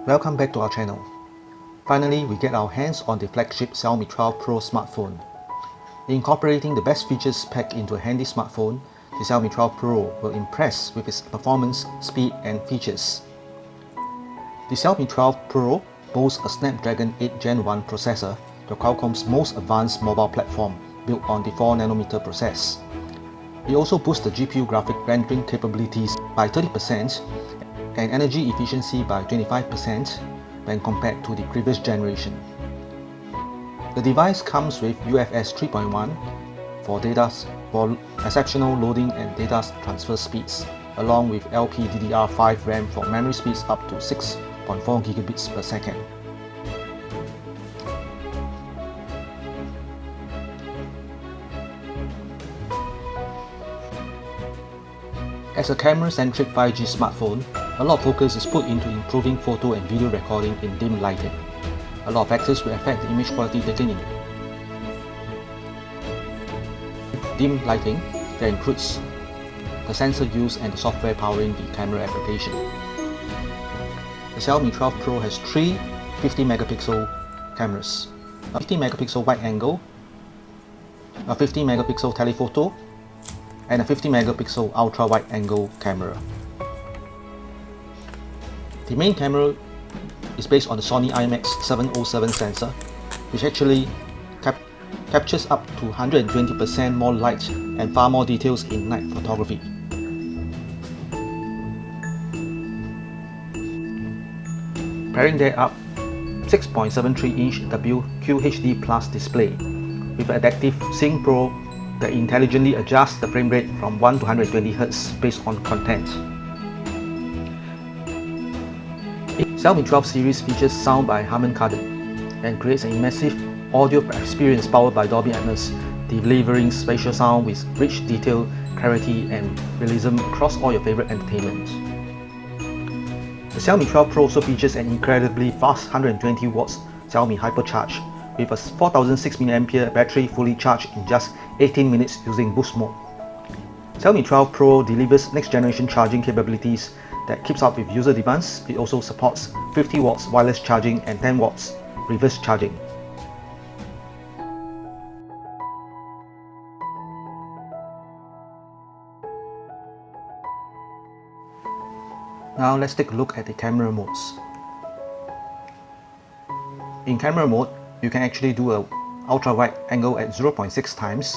Welcome back to our channel. Finally, we get our hands on the flagship Xiaomi 12 Pro smartphone. Incorporating the best features packed into a handy smartphone, the Xiaomi 12 Pro will impress with its performance, speed and features. The Xiaomi 12 Pro boasts a Snapdragon 8 Gen 1 processor, the Qualcomm's most advanced mobile platform built on the 4nm process. It also boosts the GPU graphic rendering capabilities by 30% and energy efficiency by 25% when compared to the previous generation. The device comes with UFS 3.1 for exceptional loading and data transfer speeds, along with LPDDR5 RAM for memory speeds up to 6.4 gigabits per second. As a camera-centric 5G smartphone, a lot of focus is put into improving photo and video recording in dim lighting. A lot of factors will affect the image quality taken in dim lighting that includes the sensor use and the software powering the camera application. The Xiaomi 12 Pro has three 50-megapixel cameras, a 50-megapixel wide angle, a 50-megapixel telephoto, and a 50-megapixel ultra-wide angle camera. The main camera is based on the Sony IMX707 sensor, which actually captures up to 120% more light and far more details in night photography. Pairing that up, 6.73-inch QHD Plus display with adaptive Sync Pro that intelligently adjusts the frame rate from 1 to 120 Hz based on content. Xiaomi 12 series features sound by Harman Kardon and creates an immersive audio experience powered by Dolby Atmos, delivering spatial sound with rich detail, clarity and realism across all your favorite entertainment. The Xiaomi 12 Pro also features an incredibly fast 120 watts Xiaomi Hypercharge with a 4006 mAh battery fully charged in just 18 minutes using boost mode. Xiaomi 12 Pro delivers next generation charging capabilities that keeps up with user demands. It also supports 50 watts wireless charging and 10 watts reverse charging. Now let's take a look at the camera modes. In camera mode, you can actually do a ultra wide angle at 0.6 times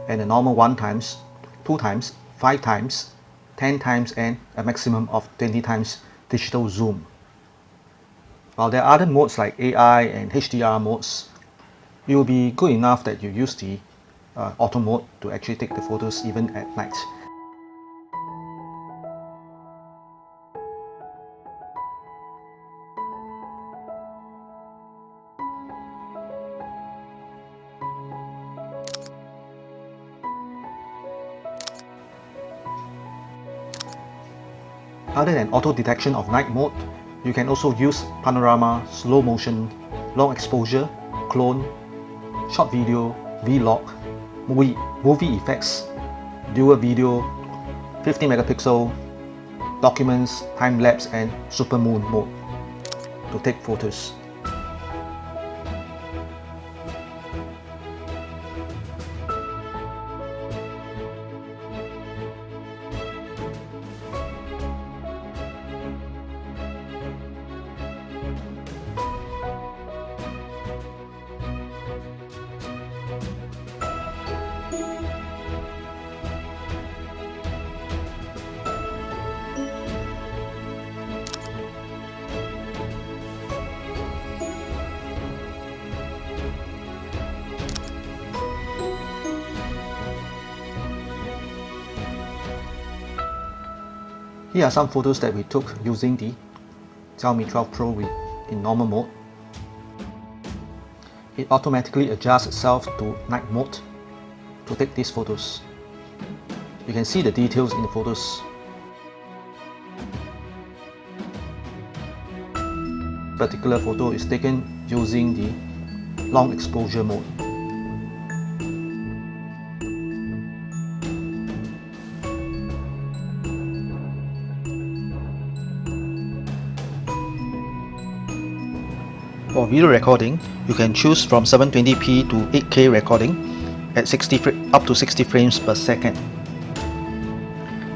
and a normal 1 times, 2 times, 5 times, 10 times and a maximum of 20 times digital zoom. While there are other modes like AI and HDR modes, it will be good enough that you use the auto mode to actually take the photos even at night. Other than auto detection of night mode, you can also use panorama, slow motion, long exposure, clone, short video, vlog, movie effects, dual video, 50 megapixel, documents, time lapse and supermoon mode to take photos. Here are some photos that we took using the Xiaomi 12 Pro in normal mode. It automatically adjusts itself to night mode to take these photos. You can see the details in the photos. This particular photo is taken using the long exposure mode. For video recording, you can choose from 720p to 8K recording at up to 60 frames per second.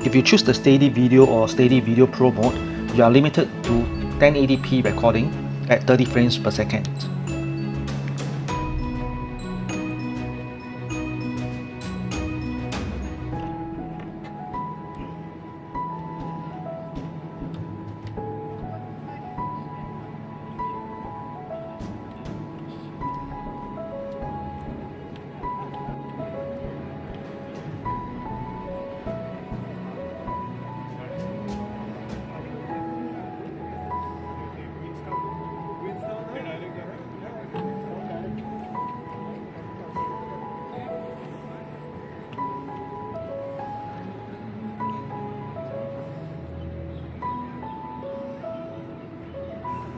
If you choose the Steady Video or Steady Video Pro mode, you are limited to 1080p recording at 30 frames per second.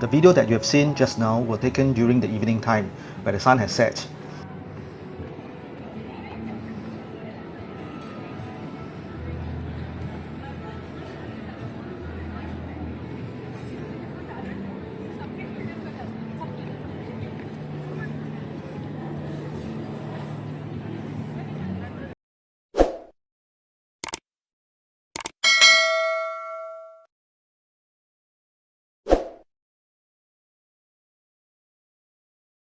The video that you have seen just now were taken during the evening time, where the sun has set.